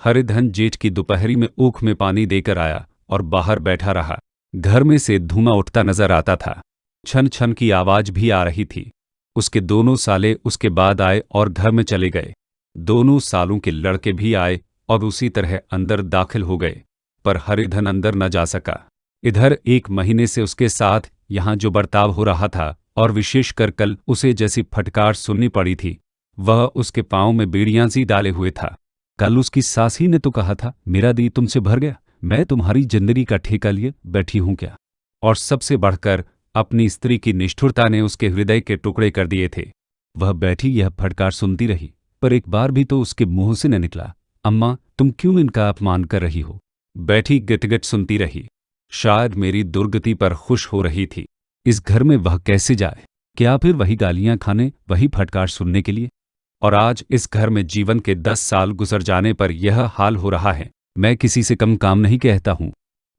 हरिधन जेठ की दोपहरी में ऊख में पानी देकर आया और बाहर बैठा रहा। घर में से धुआं उठता नजर आता था। छन छन की आवाज भी आ रही थी। उसके दोनों साले उसके बाद आए और घर में चले गए। दोनों सालों के लड़के भी आए और उसी तरह अंदर दाखिल हो गए, पर हरिधन अंदर न जा सका। इधर 1 महीने से उसके साथ यहाँ जो बर्ताव हो रहा था, और विशेषकर कल उसे जैसी फटकार सुननी पड़ी थी, वह उसके पांव में बेड़ियां सी डाले हुए था। कल उसकी सास ही ने तो कहा था, मेरा दी तुमसे भर गया, मैं तुम्हारी जिंदगी का ठेका लिए बैठी हूं क्या। और सबसे बढ़कर अपनी स्त्री की निष्ठुरता ने उसके हृदय के टुकड़े कर दिए थे। वह बैठी यह फटकार सुनती रही, पर एक बार भी तो उसके मुंह से न निकला, अम्मा तुम क्यों इनका अपमान कर रही हो। बैठी गिटगिट सुनती रही। शायद मेरी दुर्गति पर खुश हो रही थी। इस घर में वह कैसे जाए, क्या फिर वही गालियां खाने, वही फटकार सुनने के लिए। और आज इस घर में जीवन के 10 साल गुजर जाने पर यह हाल हो रहा है। मैं किसी से कम काम नहीं कहता हूं।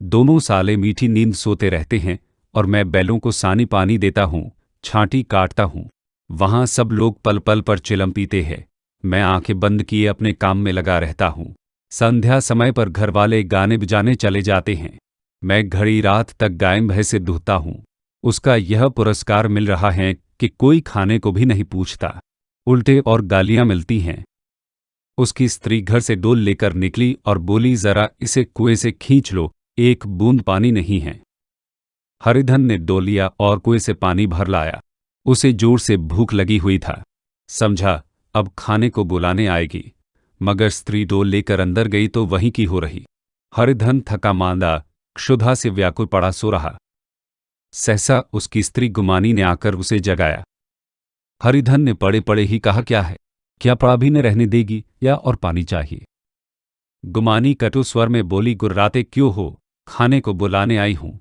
दोनों साले मीठी नींद सोते रहते हैं और मैं बैलों को सानी पानी देता हूं, छांटी काटता हूं। वहां सब लोग पल पल पर चिलम पीते हैं। मैं आंखें बंद किए अपने काम में लगा रहता हूं। संध्या समय पर घरवाले गाने बजाने चले जाते हैं। मैं घड़ी रात तक गाय भैंसे दूहता हूं। उसका यह पुरस्कार मिल रहा है कि कोई खाने को भी नहीं पूछता, उल्टे और गालियां मिलती हैं। उसकी स्त्री घर से डोल लेकर निकली और बोली, जरा इसे कुएं से खींच लो, एक बूंद पानी नहीं है। हरिधन ने डोल लिया और कुएं से पानी भर लाया। उसे जोर से भूख लगी हुई था। समझा अब खाने को बुलाने आएगी, मगर स्त्री डोल लेकर अंदर गई तो वहीं की हो रही। हरिधन थका मांदा क्षुधा से व्याकुल पड़ा सो रहा। सहसा उसकी स्त्री गुमानी ने आकर उसे जगाया। हरिधन ने पड़े पड़े ही कहा, क्या है, क्या पड़ा भी न रहने देगी या और पानी चाहिए। गुमानी कटु स्वर में बोली, गुर्राते क्यों हो, खाने को बुलाने आई हूं।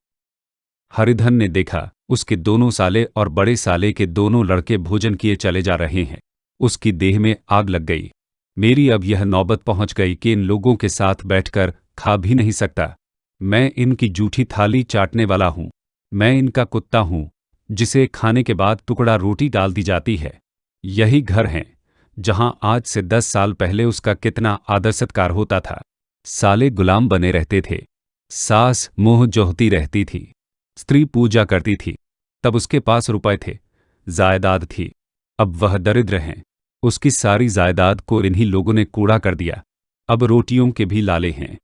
हरिधन ने देखा उसके दोनों साले और बड़े साले के दोनों लड़के भोजन किए चले जा रहे हैं। उसकी देह में आग लग गई। मेरी अब यह नौबत पहुंच गई कि इन लोगों के साथ बैठकर खा भी नहीं सकता। मैं इनकी जूठी थाली चाटने वाला हूं। मैं इनका कुत्ता हूं, जिसे खाने के बाद टुकड़ा रोटी डाल दी जाती है। यही घर है जहां आज से 10 साल पहले उसका कितना आदर सत्कार होता था। साले गुलाम बने रहते थे। सास मुंह जोहती रहती थी। स्त्री पूजा करती थी। तब उसके पास रुपए थे, जायदाद थी। अब वह दरिद्र हैं। उसकी सारी जायदाद को इन्हीं लोगों ने कूड़ा कर दिया। अब रोटियों के भी लाले हैं।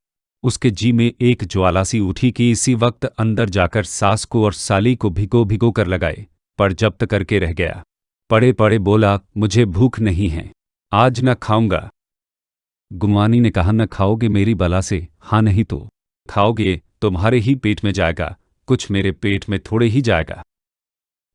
उसके जी में एक ज्वाला सी उठी कि इसी वक्त अंदर जाकर सास को और साली को भिगो भिगो कर लगाए, पर जब्त करके रह गया। पड़े पड़े बोला, मुझे भूख नहीं है, आज न खाऊंगा। गुमानी ने कहा, न खाओगे मेरी बला से, हाँ नहीं तो खाओगे तुम्हारे ही पेट में जाएगा, कुछ मेरे पेट में थोड़े ही जाएगा।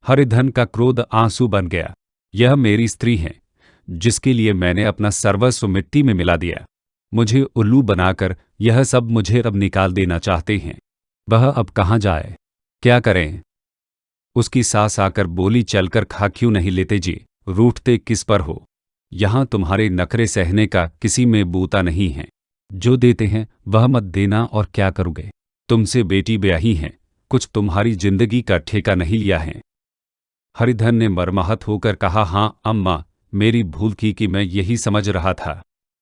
हरिधन का क्रोध आंसू बन गया। यह मेरी स्त्री है, जिसके लिए मैंने अपना सर्वस्व मिट्टी में मिला दिया। मुझे उल्लू बनाकर यह सब मुझे अब निकाल देना चाहते हैं। वह अब कहाँ जाए, क्या करें। उसकी सास आकर बोली, चलकर खा क्यों नहीं लेते जी, रूठते किस पर हो। यहां तुम्हारे नखरे सहने का किसी में बूता नहीं है। जो देते हैं वह मत देना, और क्या करोगे, तुमसे बेटी ब्याही हैं, कुछ तुम्हारी जिंदगी का ठेका नहीं लिया है। हरिधन ने मर्माहत होकर कहा, हाँ अम्मा, मेरी भूल थी कि मैं यही समझ रहा था।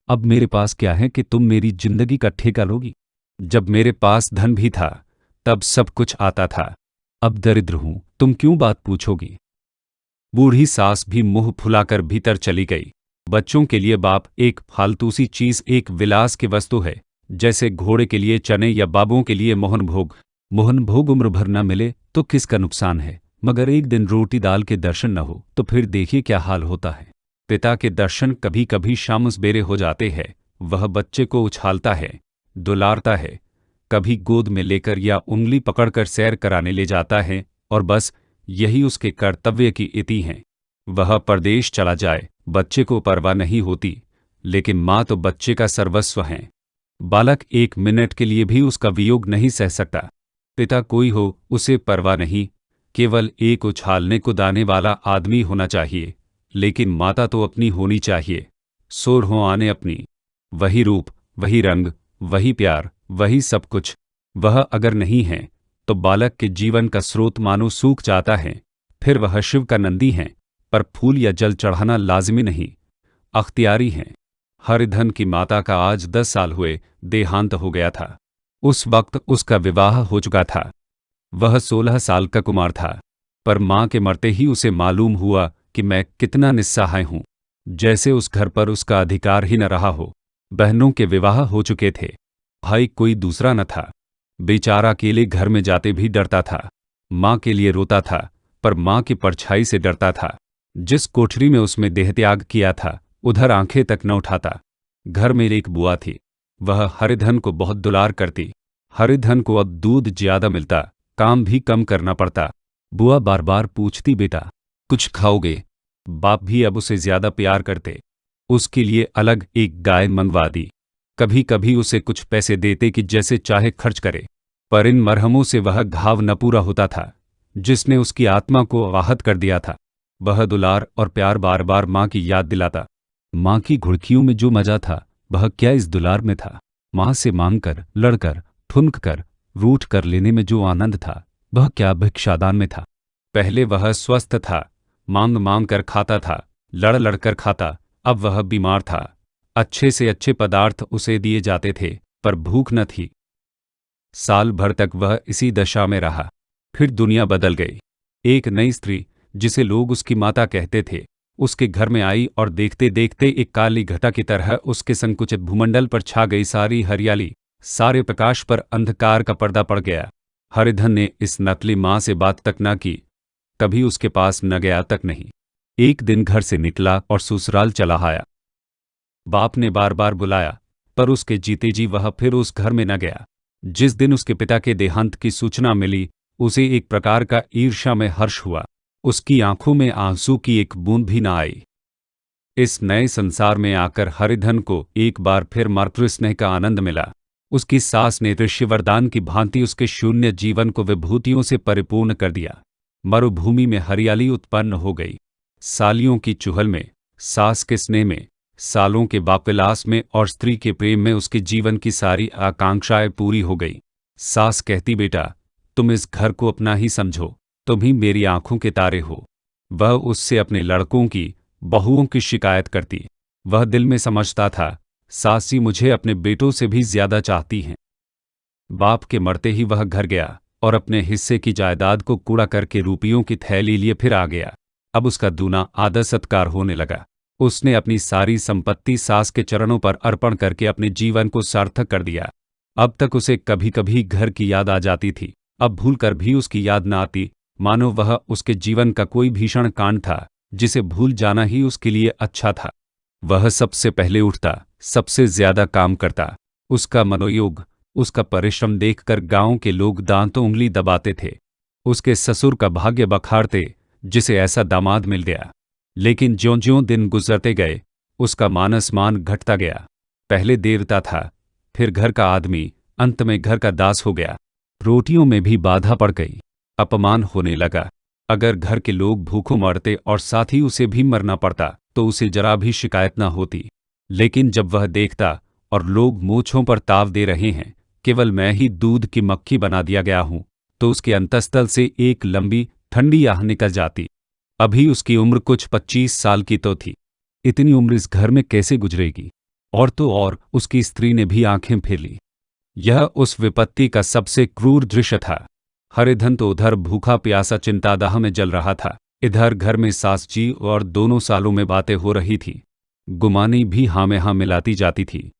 अब मेरे पास क्या है कि तुम मेरी जिंदगी का ठेका लोगी। जब मेरे पास धन भी था तब सब कुछ आता था। अब दरिद्र हूं, तुम क्यों बात पूछोगी। बूढ़ी सास भी मुंह फुलाकर भीतर चली गई। बच्चों के लिए बाप एक फालतू सी चीज, एक विलास की वस्तु है, जैसे घोड़े के लिए चने या बाबों के लिए मोहन भोग। मोहन भोग उम्र भर न मिले तो किसका नुकसान है, मगर एक दिन रोटी दाल के दर्शन न हो तो फिर देखिए क्या हाल होता है। पिता के दर्शन कभी कभी शाम सवेरे हो जाते हैं। वह बच्चे को उछालता है, दुलारता है, कभी गोद में लेकर या उंगली पकड़कर सैर कराने ले जाता है, और बस यही उसके कर्तव्य की इति है। वह परदेश चला जाए, बच्चे को परवाह नहीं होती, लेकिन माँ तो बच्चे का सर्वस्व है। बालक 1 मिनट के लिए भी उसका वियोग नहीं सह सकता। पिता कोई हो उसे परवाह नहीं, केवल एक उछालने को दाने वाला आदमी होना चाहिए। लेकिन माता तो अपनी होनी चाहिए, सोर हो आने अपनी। वही रूप, वही रंग, वही प्यार, वही सब कुछ। वह अगर नहीं है तो बालक के जीवन का स्रोत मानो सूख जाता है। फिर वह शिव का नंदी है, पर फूल या जल चढ़ाना लाजिमी नहीं, अख्तियारी है। हरिधन की माता का आज 10 साल हुए देहांत हो गया था। उस वक्त उसका विवाह हो चुका था। वह 16 साल का कुमार था। पर मां के मरते ही उसे मालूम हुआ कि मैं कितना निस्सहाय हूं, जैसे उस घर पर उसका अधिकार ही न रहा हो। बहनों के विवाह हो चुके थे, भाई कोई दूसरा न था। बेचारा अकेले घर में जाते भी डरता था। मां के लिए रोता था, पर मां की परछाई से डरता था। जिस कोठरी में उसमें देहत्याग किया था, उधर आंखें तक न उठाता। घर में एक बुआ थी, वह हरिधन को बहुत दुलार करती। हरिधन को अब दूध ज्यादा मिलता, काम भी कम करना पड़ता। बुआ बार बार पूछती, बेटा कुछ खाओगे? बाप भी अब उसे ज्यादा प्यार करते। उसके लिए अलग एक गाय मंगवा दी। कभी कभी उसे कुछ पैसे देते कि जैसे चाहे खर्च करे, पर इन मरहमों से वह घाव न पूरा होता था जिसने उसकी आत्मा को आहत कर दिया था। वह दुलार और प्यार बार बार मां की याद दिलाता। मां की घुड़कियों में जो मजा था, वह क्या इस दुलार में था? मां से मांगकर, लड़कर, ठुनक कर, रूठ कर लेने में जो आनंद था, वह क्या भिक्षादान में था? पहले वह स्वस्थ था, मांग मांग कर खाता था, लड़ लड़ कर खाता। अब वह बीमार था। अच्छे से अच्छे पदार्थ उसे दिए जाते थे, पर भूख न थी। साल भर तक वह इसी दशा में रहा। फिर दुनिया बदल गई। एक नई स्त्री, जिसे लोग उसकी माता कहते थे, उसके घर में आई और देखते देखते एक काली घटा की तरह उसके संकुचित भूमंडल पर छा गई सारी हरियाली। सारे प्रकाश पर अंधकार का पर्दा पड़ गया। हरिधन ने इस नकली मां से बात तक न की, कभी उसके पास न गया तक नहीं। एक दिन घर से निकला और ससुराल चला आया। बाप ने बार बार बुलाया, पर उसके जीते जी वह फिर उस घर में न गया। जिस दिन उसके पिता के देहांत की सूचना मिली, उसे एक प्रकार का ईर्ष्या में हर्ष हुआ। उसकी आंखों में आंसू की एक बूंद भी न आई। इस नए संसार में आकर हरिधन को एक बार फिर मातृस्नेह का आनंद मिला। उसकी सास ने ऋषि वरदान की भांति उसके शून्य जीवन को विभूतियों से परिपूर्ण कर दिया। मरुभूमि में हरियाली उत्पन्न हो गई। सालियों की चुहल में, सास के स्नेह में, सालों के वापविलास में और स्त्री के प्रेम में उसके जीवन की सारी आकांक्षाएं पूरी हो गई। सास कहती, बेटा तुम इस घर को अपना ही समझो, तुम ही मेरी आंखों के तारे हो। वह उससे अपने लड़कों की, बहुओं की शिकायत करती। वह दिल में समझता था, सासी मुझे अपने बेटों से भी ज्यादा चाहती हैं। बाप के मरते ही वह घर गया और अपने हिस्से की जायदाद को कूड़ा करके रुपयों की थैली लिए फिर आ गया। अब उसका दूना आदर सत्कार होने लगा। उसने अपनी सारी संपत्ति सास के चरणों पर अर्पण करके अपने जीवन को सार्थक कर दिया। अब तक उसे कभी कभी घर की याद आ जाती थी, अब भूलकर भी उसकी याद न आती, मानो वह उसके जीवन का कोई भीषण कांड था जिसे भूल जाना ही उसके लिए अच्छा था। वह सबसे पहले उठता, सबसे ज्यादा काम करता। उसका मनोयोग, उसका परिश्रम देखकर गांव के लोग दांतों उंगली दबाते थे। उसके ससुर का भाग्य बखारते, जिसे ऐसा दामाद मिल गया। लेकिन ज्यों-ज्यों दिन गुजरते गए, उसका मानस-मान घटता गया। पहले देवता था, फिर घर का आदमी, अंत में घर का दास हो गया। रोटियों में भी बाधा पड़ गई, अपमान होने लगा। अगर घर के लोग भूखों मरते और साथ ही उसे भी मरना पड़ता, तो उसे जरा भी शिकायत न होती। लेकिन जब वह देखता और लोग मूंछों पर ताव दे रहे हैं, केवल मैं ही दूध की मक्खी बना दिया गया हूं, तो उसके अंतस्तल से एक लंबी ठंडी आह निकल जाती। अभी उसकी उम्र कुछ 25 साल की तो थी। इतनी उम्र इस घर में कैसे गुजरेगी? और तो और उसकी स्त्री ने भी आंखें फेर ली। यह उस विपत्ति का सबसे क्रूर दृश्य था। हरिधन तो उधर भूखा प्यासा चिंतादाह में जल रहा था, इधर घर में सास जी और दोनों सालों में बातें हो रही थी। गुमानी भी हाँ में हाँ मिलाती जाती थी।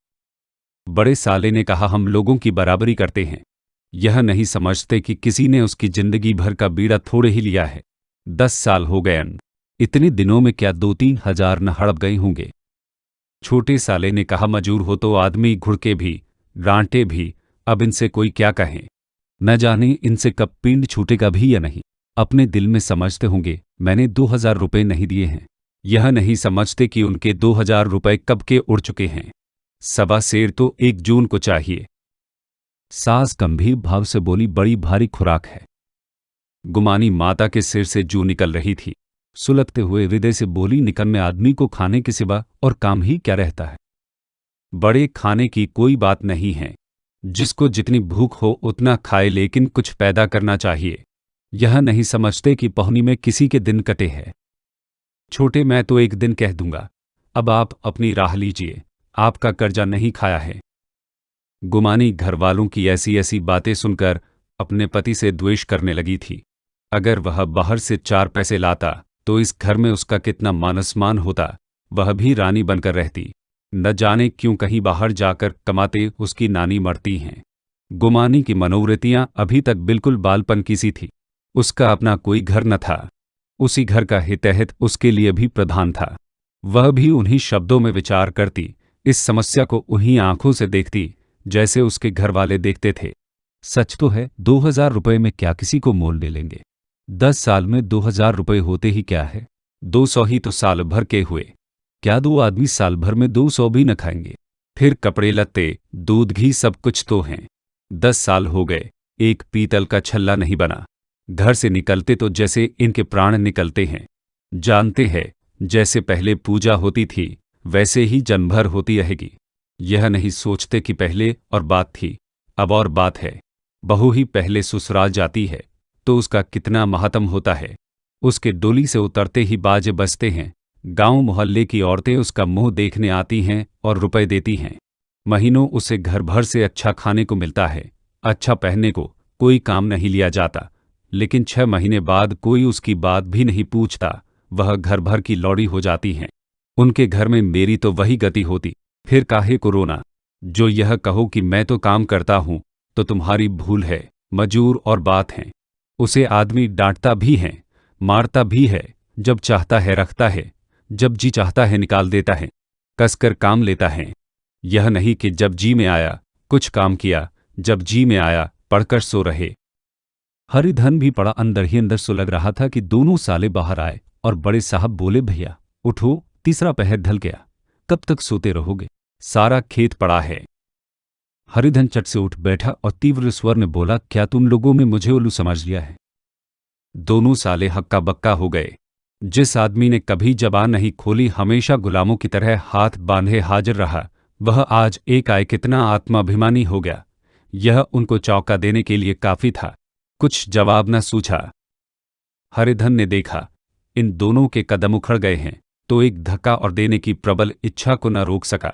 बड़े साले ने कहा, हम लोगों की बराबरी करते हैं। यह नहीं समझते कि किसी ने उसकी जिंदगी भर का बीड़ा थोड़े ही लिया है। 10 साल हो गए, इतने दिनों में क्या 2-3 हजार न हड़प गए होंगे। छोटे साले ने कहा, मजूर हो तो आदमी घुड़के भी, डांटे भी, अब इनसे कोई क्या कहे। न जाने इनसे कब पिंड छूटेगा भी या नहीं। अपने दिल में समझते होंगे मैंने 2000 रुपये नहीं दिए हैं। यह नहीं समझते कि उनके 2000 रुपये कब के उड़ चुके हैं। सवा सेर तो 1 जून को चाहिए। सास गंभीर भाव से बोली, बड़ी भारी खुराक है। गुमानी माता के सिर से जू निकल रही थी। सुलगते हुए हृदय से बोली, निकन में आदमी को खाने के सिवा और काम ही क्या रहता है। बड़े खाने की कोई बात नहीं है, जिसको जितनी भूख हो उतना खाए, लेकिन कुछ पैदा करना चाहिए। यह नहीं समझते कि पहुनी में किसी के दिन कटे हैं। छोटे, मैं तो एक दिन कह दूंगा, अब आप अपनी राह लीजिए, आपका कर्जा नहीं खाया है। गुमानी घर वालों की ऐसी ऐसी बातें सुनकर अपने पति से द्वेष करने लगी थी। अगर वह बाहर से 4 पैसे लाता तो इस घर में उसका कितना मान सम्मान होता, वह भी रानी बनकर रहती। न जाने क्यों कहीं बाहर जाकर कमाते उसकी नानी मरती हैं। गुमानी की मनोवृत्तियां अभी तक बिल्कुल बालपन की सी थी। उसका अपना कोई घर न था। उसी घर का हितैषी उसके लिए भी प्रधान था। वह भी उन्हीं शब्दों में विचार करती, इस समस्या को उन्हीं आंखों से देखती जैसे उसके घर वाले देखते थे। सच तो है, 2000 रुपये में क्या किसी को मोल ले लेंगे। 10 साल में 2000 रुपये होते ही क्या है, 200 ही तो साल भर के हुए। क्या 2 आदमी साल भर में 200 भी न खाएंगे। फिर कपड़े लत्ते, दूध घी सब कुछ तो हैं। 10 साल हो गए, एक पीतल का छल्ला नहीं बना। घर से निकलते तो जैसे इनके प्राण निकलते हैं। जानते हैं, जैसे पहले पूजा होती थी वैसे ही जन्म भर होती रहेगी। यह नहीं सोचते कि पहले और बात थी, अब और बात है। बहू ही पहले ससुराल जाती है तो उसका कितना महात्म होता है। उसके डोली से उतरते ही बाजे बजते हैं। गांव मोहल्ले की औरतें उसका मुंह देखने आती हैं और रुपए देती हैं। महीनों उसे घर भर से अच्छा खाने को मिलता है, अच्छा पहनने को, कोई काम नहीं लिया जाता। लेकिन 6 महीने बाद कोई उसकी बात भी नहीं पूछता, वह घर भर की लौड़ी हो जाती हैं। उनके घर में मेरी तो वही गति होती। फिर काहे को रोना। जो यह कहो कि मैं तो काम करता हूं तो तुम्हारी भूल है, मजूर और बात है। उसे आदमी डांटता भी है, मारता भी है, जब चाहता है रखता है, जब जी चाहता है निकाल देता है, कसकर काम लेता है। यह नहीं कि जब जी में आया कुछ काम किया, जब जी में आया पढ़कर सो रहे। हरिधन भी पड़ा अंदर ही अंदर सुलग रहा था कि दोनों साले बाहर आए और बड़े साहब बोले, भैया उठो, तीसरा पहर ढल गया, कब तक सोते रहोगे, सारा खेत पड़ा है। हरिधन चट से उठ बैठा और तीव्र स्वर में बोला, क्या तुम लोगों में मुझे उल्लू समझ लिया है। दोनों साले हक्का बक्का हो गए। जिस आदमी ने कभी जबान नहीं खोली, हमेशा गुलामों की तरह हाथ बांधे हाजिर रहा, वह आज एकाएक कितना आत्माभिमानी हो गया, यह उनको चौंका देने के लिए काफी था। कुछ जवाब न सूझा। हरिधन ने देखा इन दोनों के कदम उखड़ गए हैं तो एक धक्का और देने की प्रबल इच्छा को न रोक सका।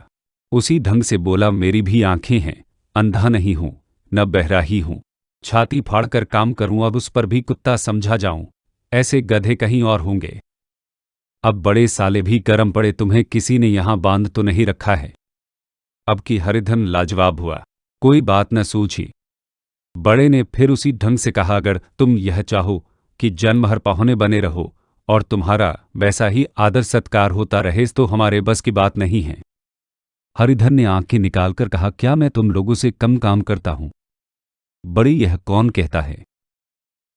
उसी ढंग से बोला, मेरी भी आंखें हैं, अंधा नहीं हूं, न बहरा ही हूं। छाती फाड़कर काम करूं, अब उस पर भी कुत्ता समझा जाऊं, ऐसे गधे कहीं और होंगे। अब बड़े साले भी गरम पड़े, तुम्हें किसी ने यहां बांध तो नहीं रखा है। अब की हरिधन लाजवाब हुआ, कोई बात न सूझी। बड़े ने फिर उसी ढंग से कहा, अगर तुम यह चाहो कि जन्म भर पहुने बने रहो और तुम्हारा वैसा ही आदर सत्कार होता रहे तो हमारे बस की बात नहीं है। हरिधन ने आंखें निकालकर कहा, क्या मैं तुम लोगों से कम काम करता हूं। बड़ी, यह कौन कहता है।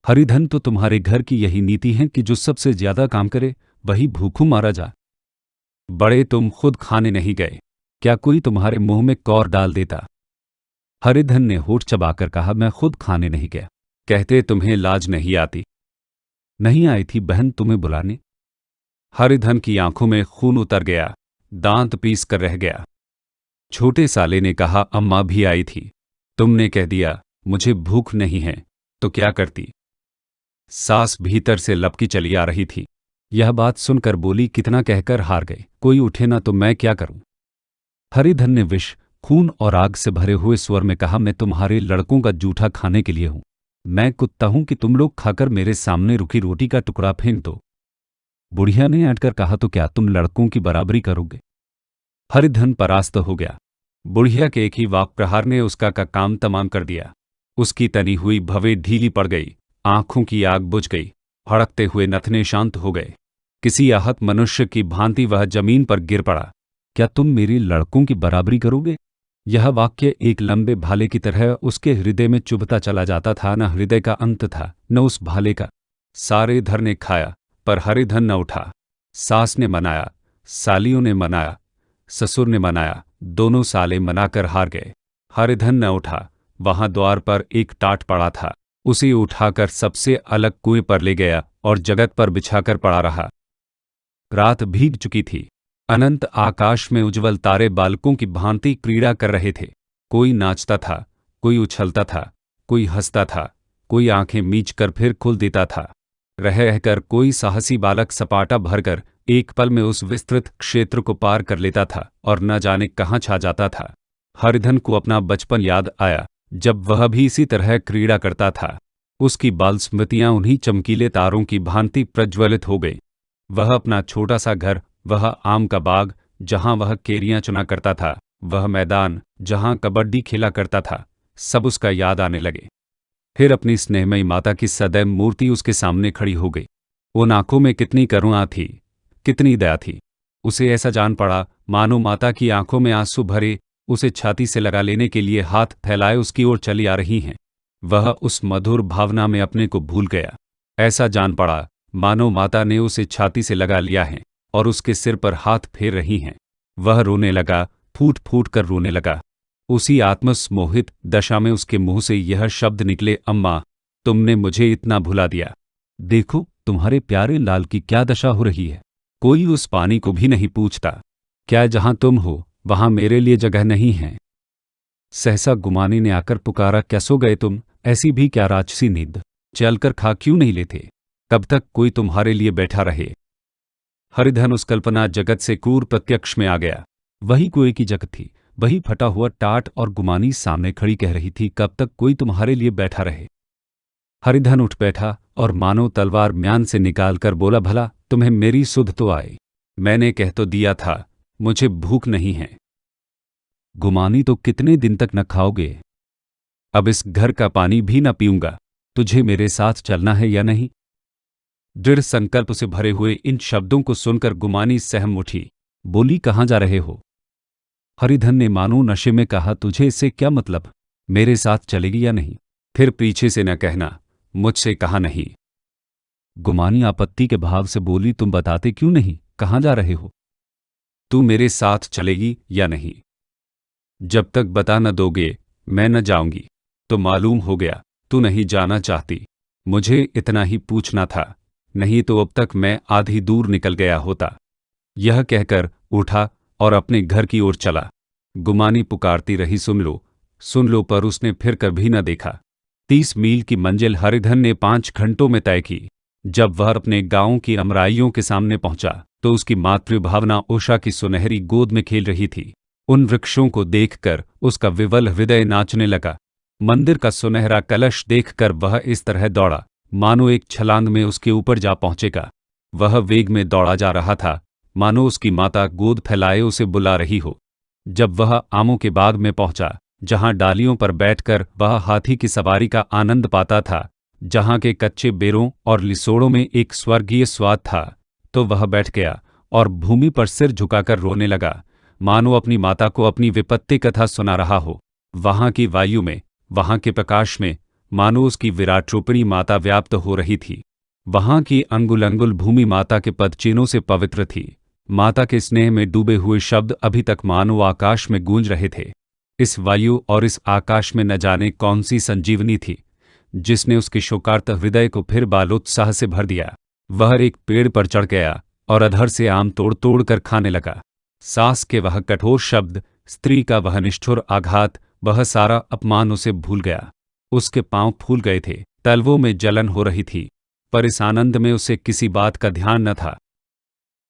हरिधन, तो तुम्हारे घर की यही नीति है कि जो सबसे ज्यादा काम करे वही भूखों मारा जा। बड़े, तुम खुद खाने नहीं गए, क्या कोई तुम्हारे मुंह में कौर डाल देता। हरिधन ने होठ चबाकर कहा, मैं खुद खाने नहीं गया। कहते तुम्हें लाज नहीं आती। नहीं आई थी बहन तुम्हें बुलाने। हरिधन की आंखों में खून उतर गया, दांत पीस कर रह गया। छोटे साले ने कहा, अम्मा भी आई थी, तुमने कह दिया मुझे भूख नहीं है तो क्या करती। सास भीतर से लपकी चली आ रही थी। यह बात सुनकर बोली, कितना कहकर हार गए, कोई उठे ना तो मैं क्या करूं। हरिधन ने विष, खून और आग से भरे हुए स्वर में कहा, मैं तुम्हारे लड़कों का जूठा खाने के लिए हूं। मैं कुत्ता हूं कि तुम लोग खाकर मेरे सामने रुकी रोटी का टुकड़ा फेंक दो। बुढ़िया ने अटकर कहा, तो क्या तुम लड़कों की बराबरी करोगे। हरिधन परास्त हो गया। बुढ़िया के एक ही वाक प्रहार ने उसका का काम तमाम कर दिया। उसकी तनी हुई भवें ढीली पड़ गई, आंखों की आग बुझ गई, भड़कते हुए नथने शांत हो गए। किसी आहत मनुष्य की भांति वह जमीन पर गिर पड़ा। क्या तुम मेरे लड़कों की बराबरी करोगे। यह वाक्य एक लंबे भाले की तरह उसके हृदय में चुभता चला जाता था। न हृदय का अंत था न उस भाले का। सारे धर ने खाया पर हरिधन न उठा। सास ने मनाया, सालियों ने मनाया, ससुर ने मनाया, दोनों साले मनाकर हार गए। हरिधन न उठा। वहां द्वार पर एक टाट पड़ा था, उसे उठाकर सबसे अलग कुएं पर ले गया और जगत पर बिछाकर पड़ा रहा। रात भीग चुकी थी। अनंत आकाश में उज्ज्वल तारे बालकों की भांति क्रीड़ा कर रहे थे। कोई नाचता था, कोई उछलता था, कोई हंसता था, कोई आंखें मीच कर फिर खोल देता था। रहकर कोई साहसी बालक सपाटा भरकर एक पल में उस विस्तृत क्षेत्र को पार कर लेता था और न जाने कहाँ छा जाता था। हरिधन को अपना बचपन याद आया, जब वह भी इसी तरह क्रीड़ा करता था। उसकी बाल स्मृतियां उन्हीं चमकीले तारों की भांति प्रज्वलित हो गई। वह अपना छोटा सा घर, वह आम का बाग जहां वह केरियां चुना करता था, वह मैदान जहां कबड्डी खेला करता था, सब उसका याद आने लगे। फिर अपनी स्नेहमयी माता की सदैव मूर्ति उसके सामने खड़ी हो गई। उन आंखों में कितनी करुणा थी, कितनी दया थी। उसे ऐसा जान पड़ा मानो माता की आंखों में आंसू भरे उसे छाती से लगा लेने के लिए हाथ फैलाए उसकी ओर चली आ रही हैं। वह उस मधुर भावना में अपने को भूल गया। ऐसा जान पड़ा मानो माता ने उसे छाती से लगा लिया है और उसके सिर पर हाथ फेर रही हैं। वह रोने लगा, फूट फूट कर रोने लगा। उसी आत्मसमोहित दशा में उसके मुंह से यह शब्द निकले, अम्मा, तुमने मुझे इतना भुला दिया। देखो तुम्हारे प्यारे लाल की क्या दशा हो रही है। कोई उस पानी को भी नहीं पूछता। क्या जहां तुम हो वहां मेरे लिए जगह नहीं है। सहसा गुमानी ने आकर पुकारा, क्या सो गए तुम? ऐसी भी क्या राक्षसी नींद? चलकर खा क्यों नहीं लेते? कब तक कोई तुम्हारे लिए बैठा रहे? हरिधन उस कल्पना जगत से क्रूर प्रत्यक्ष में आ गया। वही कुएं की जगत थी, वही फटा हुआ टाट, और गुमानी सामने खड़ी कह रही थी, कब तक कोई तुम्हारे लिए बैठा रहे। हरिधन उठ बैठा और मानो तलवार म्यान से निकालकर बोला, भला तुम्हें मेरी सुध तो आए। मैंने कह तो दिया था मुझे भूख नहीं है। गुमानी, तो कितने दिन तक न खाओगे? अब इस घर का पानी भी न पीऊंगा। तुझे मेरे साथ चलना है या नहीं? दृढ़ संकल्प से भरे हुए इन शब्दों को सुनकर गुमानी सहम उठी। बोली, कहाँ जा रहे हो? हरिधन ने मानो नशे में कहा, तुझे इससे क्या मतलब? मेरे साथ चलेगी या नहीं? फिर पीछे से न कहना, मुझसे कहा नहीं। गुमानी आपत्ति के भाव से बोली, तुम बताते क्यों नहीं, कहाँ जा रहे हो? तू मेरे साथ चलेगी या नहीं? जब तक बता न दोगे मैं न जाऊंगी। तो मालूम हो गया तू नहीं जाना चाहती। मुझे इतना ही पूछना था, नहीं तो अब तक मैं आधी दूर निकल गया होता। यह कहकर उठा और अपने घर की ओर चला। गुमानी पुकारती रही, सुन लो, पर उसने फिर कभी न देखा। 30 मील की मंजिल हरिधन ने 5 घंटों में तय की। जब वह अपने गांव की अमराइयों के सामने पहुंचा तो उसकी मातृभावना उषा की सुनहरी गोद में खेल रही थी। उन वृक्षों को देखकर उसका विवल हृदय नाचने लगा। मंदिर का सुनहरा कलश देखकर वह इस तरह दौड़ा मानो एक छलांग में उसके ऊपर जा पहुंचेगा। वह वेग में दौड़ा जा रहा था मानो उसकी माता गोद फैलाए उसे बुला रही हो। जब वह आमों के बाग में पहुंचा, जहां डालियों पर बैठकर वह हाथी की सवारी का आनंद पाता था, जहां के कच्चे बेरों और लिसोड़ों में एक स्वर्गीय स्वाद था, तो वह बैठ गया और भूमि पर सिर झुकाकर रोने लगा मानो अपनी माता को अपनी विपत्ति कथा सुना रहा हो। वहां की वायु में, वहां के प्रकाश में मानो उसकी विराट रूपिणी माता व्याप्त हो रही थी। वहां की अंगुल अंगुल भूमि माता के पदचिन्हों से पवित्र थी। माता के स्नेह में डूबे हुए शब्द अभी तक मानो आकाश में गूंज रहे थे। इस वायु और इस आकाश में न जाने कौन सी संजीवनी थी जिसने उसके शोकार्त हृदय को फिर बालोत्साह से भर दिया। वह एक पेड़ पर चढ़ गया और अधर से आम तोड़ तोड़ कर खाने लगा। सास के वह कठोर शब्द, स्त्री का वह निष्ठुर आघात, वह सारा अपमान उसे भूल गया। उसके पांव फूल गए थे, तलवों में जलन हो रही थी, पर इस आनंद में उसे किसी बात का ध्यान न था।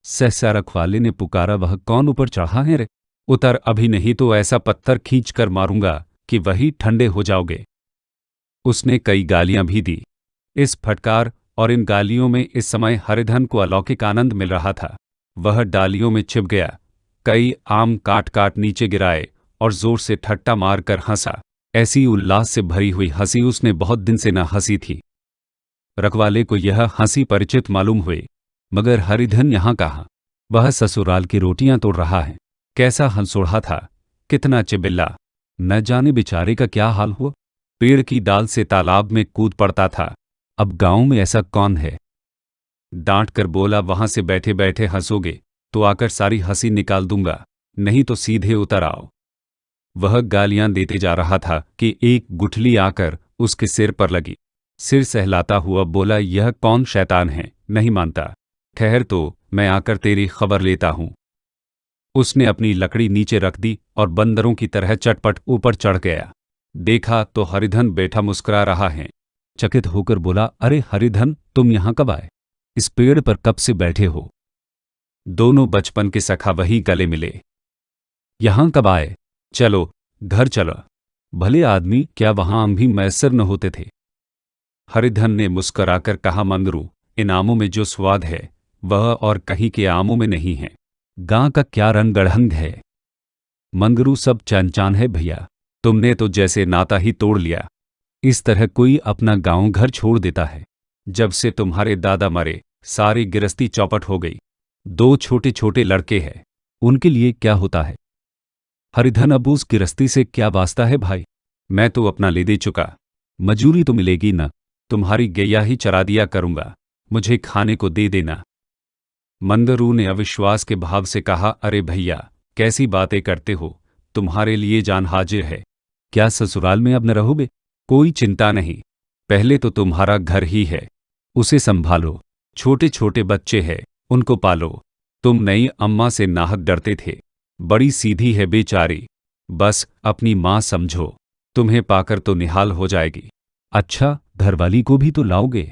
सहसा रखवाले ने पुकारा, वह कौन ऊपर चढ़ा है रे? उतर अभी, नहीं तो ऐसा पत्थर खींच कर मारूंगा कि वही ठंडे हो जाओगे। उसने कई गालियां भी दी। इस फटकार और इन गालियों में इस समय हरिधन को अलौकिक आनंद मिल रहा था। वह डालियों में छिप गया, कई आम काट काट नीचे गिराए और जोर से ठट्टा मारकर हंसा। ऐसी उल्लास से भरी हुई हंसी उसने बहुत दिन से न हंसी थी। रखवाले को यह हंसी परिचित मालूम हुई, मगर हरिधन यहाँ कहाँ? वह ससुराल की रोटियां तोड़ रहा है। कैसा हंसोड़ा था, कितना चिबिल्ला! न जाने बेचारे का क्या हाल हुआ। पेड़ की डाल से तालाब में कूद पड़ता था। अब गांव में ऐसा कौन है? डांट कर बोला, वहां से बैठे बैठे हंसोगे तो आकर सारी हंसी निकाल दूंगा, नहीं तो सीधे उतर आओ। वह गालियां देते जा रहा था कि एक गुठली आकर उसके सिर पर लगी। सिर सहलाता हुआ बोला, यह कौन शैतान है? नहीं मानता? ठहर तो मैं आकर तेरी खबर लेता हूं। उसने अपनी लकड़ी नीचे रख दी और बंदरों की तरह चटपट ऊपर चढ़ गया। देखा तो हरिधन बैठा मुस्कुरा रहा है। चकित होकर बोला, अरे हरिधन, तुम यहाँ कब आए? इस पेड़ पर कब से बैठे हो? दोनों बचपन के सखा वही गले मिले। यहाँ कब आए? चलो घर चलो। भले आदमी, क्या वहां आम भी मैसर न होते थे? हरिधन ने मुस्कराकर कहा, मंदरू, इन आमों में जो स्वाद है वह और कहीं के आमों में नहीं है। गां का क्या रंग गढ़ंग है। मंगरू, सब चान है भैया, तुमने तो जैसे नाता ही तोड़ लिया। इस तरह कोई अपना गांव घर छोड़ देता है? जब से तुम्हारे दादा मरे सारी गिरस्ती चौपट हो गई। दो छोटे छोटे लड़के हैं, उनके लिए क्या होता है? हरिधन, अब उस गिरस्ती से क्या वास्ता है भाई? मैं तो अपना ले दे चुका, मजूरी तो मिलेगी न। तुम्हारी गैया ही चरा दिया करूंगा, मुझे खाने को दे देना। मंदरू ने अविश्वास के भाव से कहा, अरे भैया, कैसी बातें करते हो, तुम्हारे लिए जान हाजिर है। क्या ससुराल में अब न रहोगे? कोई चिंता नहीं, पहले तो तुम्हारा घर ही है, उसे संभालो। छोटे छोटे बच्चे हैं, उनको पालो। तुम नई अम्मा से नाहक डरते थे, बड़ी सीधी है बेचारी, बस अपनी माँ समझो, तुम्हें पाकर तो निहाल हो जाएगी। अच्छा, घरवाली को भी तो लाओगे?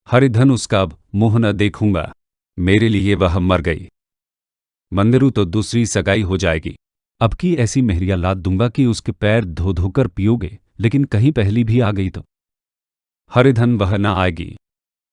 हरिधन, उसका अब मुंह न देखूंगा, मेरे लिए वह मर गई। मंदरू, तो दूसरी सगाई हो जाएगी। अब की ऐसी मेहरिया लाद दूंगा कि उसके पैर धो धोकर पियोगे, लेकिन कहीं पहली भी आ गई तो? हरिधन, वह न आएगी,